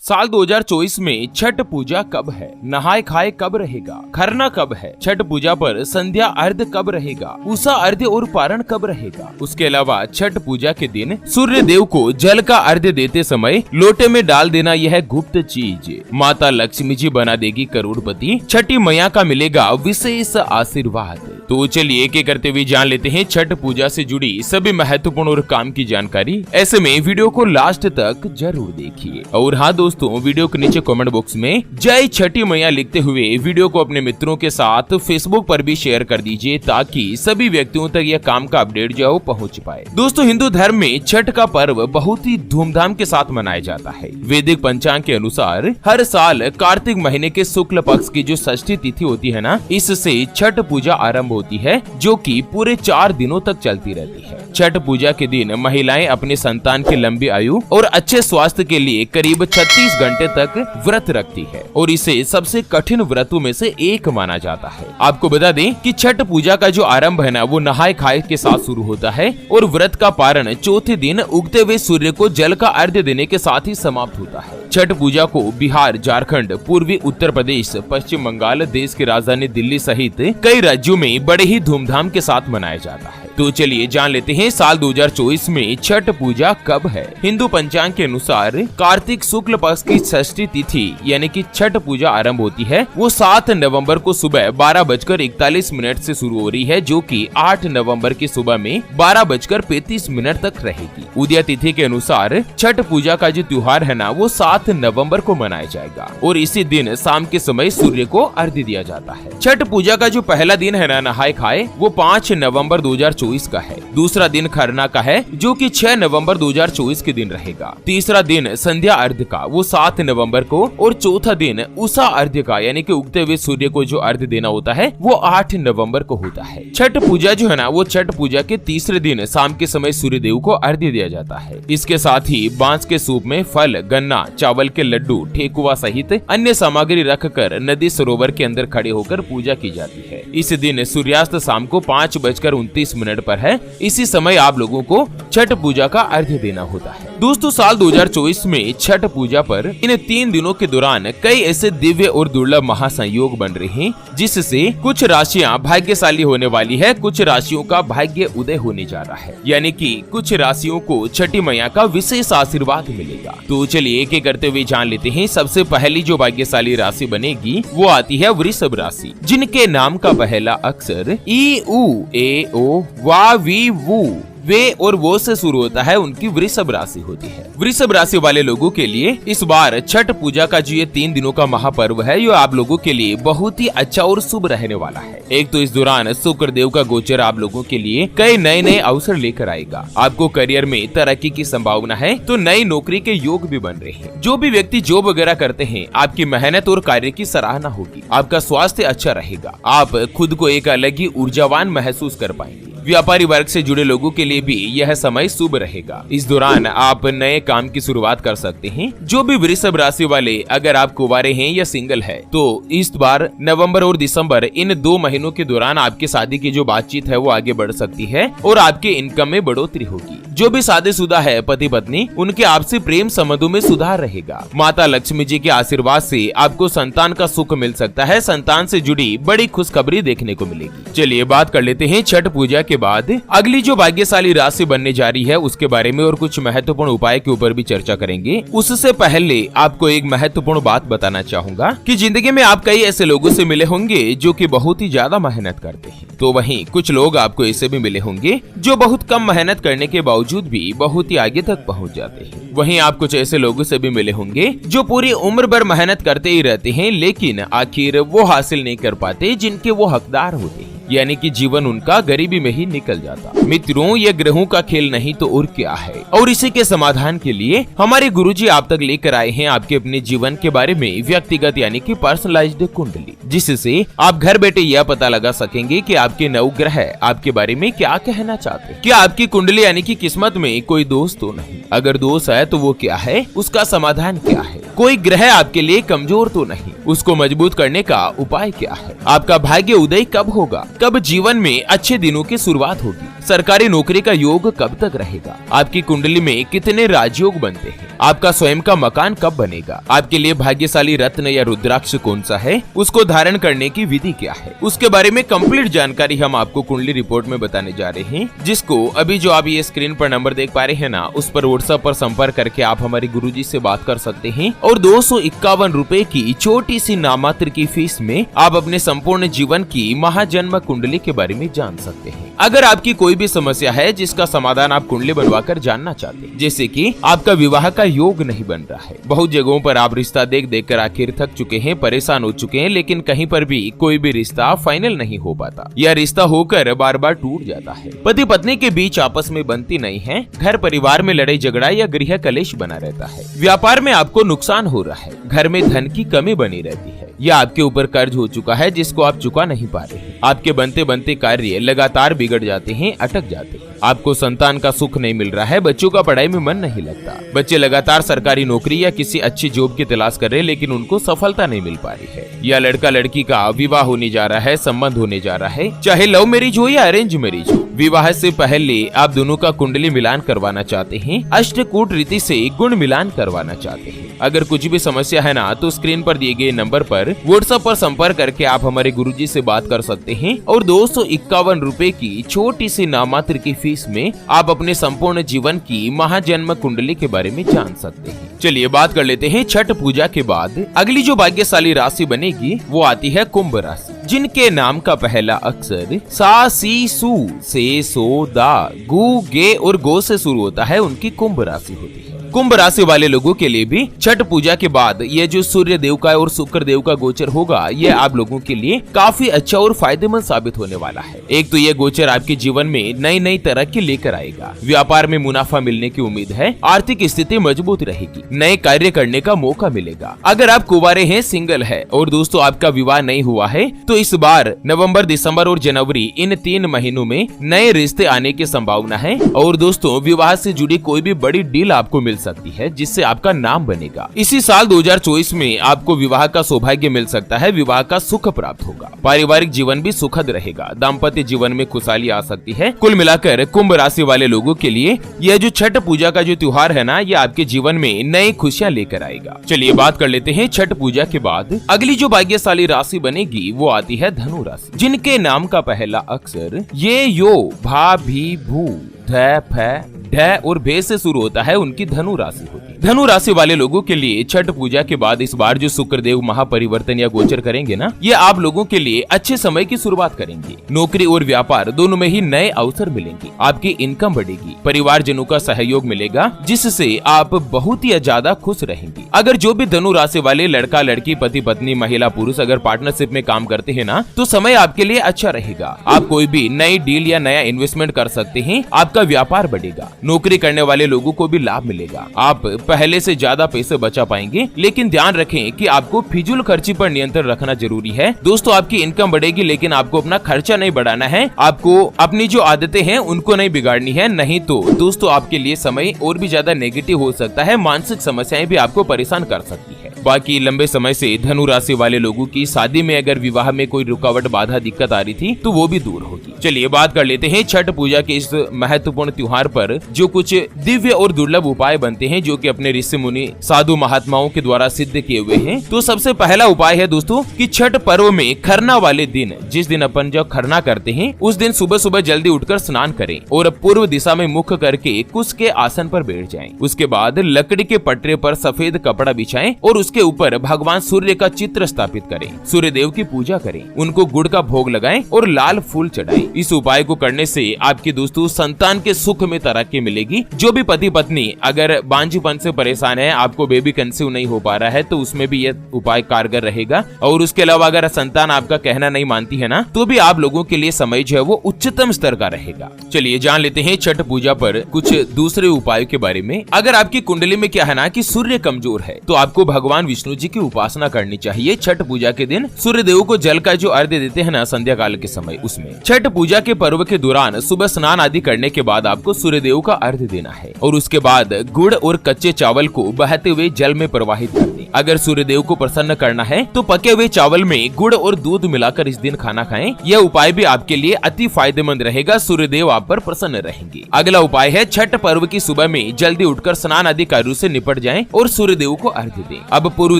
साल 2024 में छठ पूजा कब है? नहाए खाए कब रहेगा? खरना कब है? छठ पूजा पर संध्या अर्घ कब रहेगा? उषा अर्घ और पारण कब रहेगा? उसके अलावा छठ पूजा के दिन सूर्य देव को जल का अर्घ देते समय लोटे में डाल देना यह गुप्त चीज माता लक्ष्मी जी बना देगी करोड़पति। छठी मैया का मिलेगा विशेष आशीर्वाद। तो चलिए एक एक करते हुए जान लेते हैं छठ पूजा से जुड़ी सभी महत्वपूर्ण और काम की जानकारी। ऐसे में वीडियो को लास्ट तक जरूर देखिए। और हाँ दोस्तों, वीडियो के नीचे कमेंट बॉक्स में जय छठी मैया लिखते हुए वीडियो को अपने मित्रों के साथ फेसबुक पर भी शेयर कर दीजिए ताकि सभी व्यक्तियों तक यह काम का अपडेट जो पहुँच पाए। दोस्तों, हिंदू धर्म में छठ का पर्व बहुत ही धूमधाम के साथ मनाया जाता है। वैदिक पंचांग के अनुसार हर साल कार्तिक महीने के शुक्ल पक्ष की जो षष्ठी तिथि होती है ना, इससे छठ पूजा आरंभ होती है जो कि पूरे 4 दिनों तक चलती रहती है। छठ पूजा के दिन महिलाएं अपने संतान की लंबी आयु और अच्छे स्वास्थ्य के लिए करीब 36 घंटे तक व्रत रखती है और इसे सबसे कठिन व्रतों में से एक माना जाता है। आपको बता दें कि छठ पूजा का जो आरंभ है ना, वो नहाए खाए के साथ शुरू होता है और व्रत का पारण चौथे दिन उगते हुए सूर्य को जल का अर्घ्य देने के साथ ही समाप्त होता है। छठ पूजा को बिहार, झारखंड, पूर्वी उत्तर प्रदेश, पश्चिम बंगाल, देश की राजधानी दिल्ली सहित कई राज्यों में बड़े ही धूमधाम के साथ मनाया जाता है। तो चलिए जान लेते हैं साल 2024 में छठ पूजा कब है। हिंदू पंचांग के अनुसार कार्तिक शुक्ल पक्ष की षष्ठी तिथि यानी कि छठ पूजा आरंभ होती है, वो 7 नवंबर को सुबह 12:41 से शुरू हो रही है, जो कि 8 नवंबर की सुबह में 12:35 तक रहेगी। उदय तिथि के अनुसार छठ पूजा का जो त्योहार है ना, वो 7 नवंबर को मनाया जाएगा और इसी दिन शाम के समय सूर्य को अर्घ्य दिया जाता है। छठ पूजा का जो पहला दिन है ना, नहाए खाए, वो 5 नवंबर 2024 का है। दूसरा दिन खरना का है जो कि 6 नवंबर 2024 के दिन रहेगा। तीसरा दिन संध्या अर्घ्य का, वो 7 नवंबर को, और चौथा दिन उषा अर्घ्य का यानी कि उगते हुए सूर्य को जो अर्घ्य देना होता है वो 8 नवंबर को होता है। छठ पूजा जो है ना, वो छठ पूजा के तीसरे दिन शाम के समय सूर्य देव को अर्घ्य दिया जाता है। इसके साथ ही बांस के सूप में फल, गन्ना, चावल के लड्डू, ठेकुआ सहित अन्य सामग्री रखकर नदी सरोवर के अंदर खड़े होकर पूजा की जाती है। इस दिन सूर्यास्त शाम को 5:29 पर है। इसी समय आप लोगों को छठ पूजा का अर्घ्य देना होता है। दोस्तों, साल 2024 में छठ पूजा पर इन 3 दिनों के दौरान कई ऐसे दिव्य और दुर्लभ महासंयोग बन रहे हैं जिससे कुछ राशियां भाग्यशाली होने वाली है, कुछ राशियों का भाग्य उदय होने जा रहा है, यानी कि कुछ राशियों को छठी मैया का विशेष आशीर्वाद मिलेगा। तो चलिए एक एक करते हुए जान लेते हैं। सबसे पहली जो भाग्यशाली राशि बनेगी वो आती है वृषभ राशि, जिनके नाम का पहला अक्षर ई, उ, ए, ओ, वा, वी, वू, वे और वो से शुरू होता है, उनकी वृषभ राशि होती है। वृषभ राशि वाले लोगों के लिए इस बार छठ पूजा का जो ये 3 दिनों का महापर्व है, ये आप लोगों के लिए बहुत ही अच्छा और शुभ रहने वाला है। एक तो इस दौरान शुक्र देव का गोचर आप लोगों के लिए कई नए नए अवसर लेकर आएगा। आपको करियर में तरक्की की संभावना है, तो नई नौकरी के योग भी बन रहे हैं। जो भी व्यक्ति जॉब वगैरह करते हैं, आपकी मेहनत और कार्य की सराहना होगी। आपका स्वास्थ्य अच्छा रहेगा। आप खुद को एक अलग ही ऊर्जावान महसूस कर पाएंगे। व्यापारी वर्ग से जुड़े लोगों के लिए भी यह समय शुभ रहेगा। इस दौरान आप नए काम की शुरुआत कर सकते हैं। जो भी वृषभ राशि वाले, अगर आप कुंवारे हैं या सिंगल है, तो इस बार नवंबर और दिसंबर इन 2 महीनों के दौरान आपकी शादी की जो बातचीत है वो आगे बढ़ सकती है और आपके इनकम में बढ़ोतरी होगी। जो भी शादीशुदा है पति पत्नी, उनके आपसी प्रेम संबंधों में सुधार रहेगा। माता लक्ष्मी जी के आशीर्वाद से आपको संतान का सुख मिल सकता है। संतान से जुड़ी बड़ी खुशखबरी देखने को मिलेगी। चलिए बात कर लेते हैं छठ पूजा के बाद अगली जो भाग्यशाली राशि बनने जा रही है उसके बारे में और कुछ महत्वपूर्ण उपाय के ऊपर भी चर्चा करेंगे। उससे पहले आपको एक महत्वपूर्ण बात बताना चाहूंगा कि जिंदगी में आप कई ऐसे लोगों से मिले होंगे जो कि बहुत ही ज्यादा मेहनत करते हैं, तो वहीं कुछ लोग आपको ऐसे भी मिले होंगे जो बहुत कम मेहनत करने के बावजूद भी बहुत ही आगे तक पहुंच जाते हैं। वहीं आप कुछ ऐसे लोगों से भी मिले होंगे जो पूरी उम्र भर मेहनत करते ही रहते हैं, लेकिन आखिर वो हासिल नहीं कर पाते जिनके वो हकदार होते हैं, यानी कि जीवन उनका गरीबी में ही निकल जाता। मित्रों, ये ग्रहों का खेल नहीं तो और क्या है। और इसी के समाधान के लिए हमारे गुरुजी आप तक लेकर आए हैं आपके अपने जीवन के बारे में व्यक्तिगत यानी कि पर्सनलाइज्ड कुंडली, जिससे आप घर बैठे यह पता लगा सकेंगे कि आपके नवग्रह आपके बारे में क्या कहना चाहते हैं। क्या आपकी कुंडली यानी कि किस्मत में कोई दोष तो नहीं? अगर दोष है तो वो क्या है, उसका समाधान क्या है? कोई ग्रह आपके लिए कमजोर तो नहीं, उसको मजबूत करने का उपाय क्या है? आपका भाग्य उदय कब होगा? कब जीवन में अच्छे दिनों की शुरुआत होगी, सरकारी नौकरी का योग कब तक रहेगा, आपकी कुंडली में कितने राजयोग बनते हैं, आपका स्वयं का मकान कब बनेगा, आपके लिए भाग्यशाली रत्न या रुद्राक्ष कौन सा है, उसको धारण करने की विधि क्या है, उसके बारे में कंप्लीट जानकारी हम आपको कुंडली रिपोर्ट में बताने जा रहे हैं, जिसको अभी जो आप ये स्क्रीन पर नंबर देख पा रहे हैं ना, उस पर व्हाट्सएप पर संपर्क करके आप हमारे गुरुजी से बात कर सकते हैं और 251 रुपए की छोटी सी नामात्र की फीस में आप अपने संपूर्ण जीवन की महाजन्म कुंडली के बारे में जान सकते हैं। अगर आपकी कोई भी समस्या है जिसका समाधान आप कुंडली बनवाकर जानना चाहते हैं, जैसे कि आपका विवाह का योग नहीं बन रहा है, बहुत जगहों पर आप रिश्ता देख देख कर आखिर थक चुके हैं, परेशान हो चुके हैं, लेकिन कहीं पर भी कोई भी रिश्ता फाइनल नहीं हो पाता या रिश्ता होकर बार बार टूट जाता है, पति पत्नी के बीच आपस में बनती नहीं है, घर परिवार में लड़ाई झगड़ा या गृह कलेश बना रहता है, व्यापार में आपको नुकसान हो रहा है, घर में धन की कमी बनी रहती है या आपके ऊपर कर्ज हो चुका है जिसको आप चुका नहीं पा रहे हैं, आपके बनते बनते कार्य लगातार बिगड़ जाते हैं, अटक जाते हैं, आपको संतान का सुख नहीं मिल रहा है, बच्चों का पढ़ाई में मन नहीं लगता, बच्चे लगातार सरकारी नौकरी या किसी अच्छी जॉब की तलाश कर रहे हैं लेकिन उनको सफलता नहीं मिल पा रही है, या लड़का लड़की का विवाह होने जा रहा है, संबंध होने जा रहा है, चाहे लव मैरिज हो या अरेंज मैरिज हो, विवाह से पहले आप दोनों का कुंडली मिलान करवाना चाहते हैं, अष्टकूट रीति से गुण मिलान करवाना चाहते हैं। अगर कुछ भी समस्या है ना, तो स्क्रीन पर दिए गए नंबर पर व्हाट्सएप पर संपर्क करके आप हमारे गुरुजी से बात कर सकते हैं और 251 रुपए की छोटी सी नामात्र की फीस में आप अपने संपूर्ण जीवन की महाजन्म कुंडली के बारे में जान सकते हैं। चलिए बात कर लेते हैं छठ पूजा के बाद अगली जो भाग्यशाली राशि बनेगी वो आती है कुंभ राशि, जिनके नाम का पहला अक्षर सा, सी, सू, से, सो, दा, गु, गे और गो से शुरू होता है, उनकी कुंभ राशि होती है। कुंभ राशि वाले लोगों के लिए भी छठ पूजा के बाद ये जो सूर्य देव का और शुक्र देव का गोचर होगा, ये आप लोगों के लिए काफी अच्छा और फायदेमंद साबित होने वाला है। एक तो ये गोचर आपके जीवन में नई नई तरक्की लेकर आएगा, व्यापार में मुनाफा मिलने की उम्मीद है, आर्थिक स्थिति मजबूत रहेगी, नए कार्य करने का मौका मिलेगा। अगर आप कुंवारे हैं, सिंगल है और दोस्तों आपका विवाह नहीं हुआ है, तो इस बार नवंबर, दिसंबर और जनवरी इन 3 महीनों में नए रिश्ते आने की संभावना है और दोस्तों विवाह से जुड़ी कोई भी बड़ी डील आपको मिल सकती है जिससे आपका नाम बनेगा। इसी साल 2024 में आपको विवाह का सौभाग्य मिल सकता है, विवाह का सुख प्राप्त होगा, पारिवारिक जीवन भी सुखद रहेगा, दाम्पत्य जीवन में खुशहाली आ सकती है। कुल मिलाकर कुंभ राशि वाले लोगों के लिए यह जो छठ पूजा का जो त्योहार है ना, ये आपके जीवन में नई खुशियां लेकर आएगा। चलिए बात कर लेते हैं छठ पूजा के बाद अगली जो भाग्यशाली राशि बनेगी वो आती है धनु राशि, जिनके नाम का पहला अक्षर ये, यो, भा, भी, भू, ध, फ, ढ और भे से शुरू होता है, उनकी धनु राशि होती है। धनु राशि वाले लोगों के लिए छठ पूजा के बाद इस बार जो शुक्रदेव महापरिवर्तन या गोचर करेंगे ना, ये आप लोगों के लिए अच्छे समय की शुरुआत करेंगे। नौकरी और व्यापार दोनों में ही नए अवसर मिलेंगे, आपकी इनकम बढ़ेगी, परिवारजनों का सहयोग मिलेगा, जिससे आप बहुत ही ज्यादा खुश रहेंगे। अगर जो भी धनु राशि वाले लड़का लड़की, पति पत्नी, महिला पुरुष अगर पार्टनरशिप में काम करते हैं ना, तो समय आपके लिए अच्छा रहेगा। आप कोई भी नई डील या नया इन्वेस्टमेंट कर सकते हैं, आपका व्यापार बढ़ेगा। नौकरी करने वाले लोगों को भी लाभ मिलेगा, आप पहले से ज्यादा पैसे बचा पाएंगे, लेकिन ध्यान रखें कि आपको फिजूल खर्ची पर नियंत्रण रखना जरूरी है। दोस्तों आपकी इनकम बढ़ेगी, लेकिन आपको अपना खर्चा नहीं बढ़ाना है, आपको अपनी जो आदतें हैं उनको नहीं बिगाड़नी है, नहीं तो दोस्तों आपके लिए समय और भी ज्यादा नेगेटिव हो सकता है, मानसिक समस्याएं भी आपको परेशान कर सकती है। बाकी लंबे समय से धनु राशि वाले लोगों की शादी में अगर विवाह में कोई रुकावट, बाधा, दिक्कत आ रही थी तो वो भी दूर होगी। चलिए बात कर लेते हैं छठ पूजा के इस महत्वपूर्ण त्योहार पर जो कुछ दिव्य और दुर्लभ उपाय बनते हैं, जो कि अपने ऋषि मुनि, साधु महात्माओं के द्वारा सिद्ध किए हुए हैं। तो सबसे पहला उपाय है दोस्तों कि छठ पर्व में खरना वाले दिन, जिस दिन अपन जब खरना करते हैं उस दिन सुबह सुबह जल्दी उठकर स्नान करें और पूर्व दिशा में मुख करके कुश के आसन पर बैठ जाएं। उसके बाद लकड़ी के पटरे पर सफेद कपड़ा बिछाएं और उसके ऊपर भगवान सूर्य का चित्र स्थापित करें, सूर्य देव की पूजा करें, उनको गुड़ का भोग लगाएं और लाल फूल चढ़ाएं। इस उपाय को करने से आपके दोस्तों संतान के सुख में तरक्की मिलेगी। जो भी पति पत्नी अगर बांझपन से परेशान है, आपको बेबी कंसीव नहीं हो पा रहा है, तो उसमें भी यह उपाय कारगर रहेगा। और उसके अलावा अगर संतान आपका कहना नहीं मानती है ना, तो भी आप लोगों के लिए समय जो है वो उच्चतम स्तर का रहेगा। चलिए जान लेते हैं छठ पूजा पर कुछ दूसरे उपायों के बारे में। अगर आपकी कुंडली में क्या है ना कि सूर्य कमजोर है, तो आपको भगवान विष्णु जी की उपासना करनी चाहिए। छठ पूजा के दिन सूर्य देव को जल का जो अर्घ्य देते हैं ना संध्या काल के समय, उसमें छठ पूजा के पर्व के दौरान सुबह स्नान आदि करने के बाद आपको सूर्य देव का अर्घ्य देना है और उसके बाद गुड़ और कच्चे चावल को बहते हुए जल में प्रवाहित कर दें। करें। अगर सूर्यदेव को प्रसन्न करना है तो पके हुए चावल में गुड़ और दूध मिलाकर इस दिन खाना खाएं। यह उपाय भी आपके लिए अति फायदेमंद रहेगा। सूर्यदेव आप पर प्रसन्न रहेंगे। अगला उपाय है छठ पर्व की सुबह में जल्दी उठकर स्नान आदि कार्यों से निपट जाएं और सूर्यदेव को अर्घ्य दें। अब पूर्व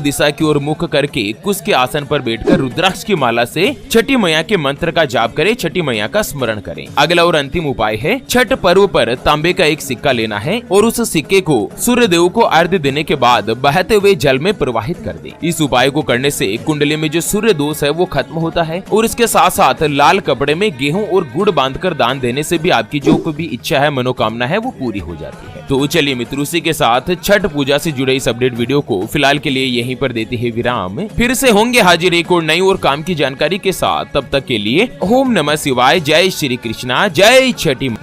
दिशा की ओर मुख करके कुश के आसन पर बैठकर रुद्राक्ष की माला से छठी मैया के मंत्र का जाप करें, छठी मैया का स्मरण करें। अगला और अंतिम उपाय है छठ पर्व पर तांबे का एक सिक्का लेना है और उस सिक्के को सूर्यदेव को अर्घ्य देने के बाद बहते हुए जल में प्रवाहित कर दें। इस उपाय को करने से कुंडली में जो सूर्य दोष है वो खत्म होता है और इसके साथ साथ लाल कपड़े में गेहूं और गुड़ बांधकर दान देने से भी आपकी जो कोई भी इच्छा है, मनोकामना है, वो पूरी हो जाती है। तो चलिए मित्रों, इसी के साथ छठ पूजा से जुड़े इस अपडेट वीडियो को फिलहाल के लिए यहीं पर देते हैं विराम। फिर से होंगे हाजिर एक और नई और काम की जानकारी के साथ। तब तक के लिए ओम नमः शिवाय, जय श्री कृष्णा, जय छठी।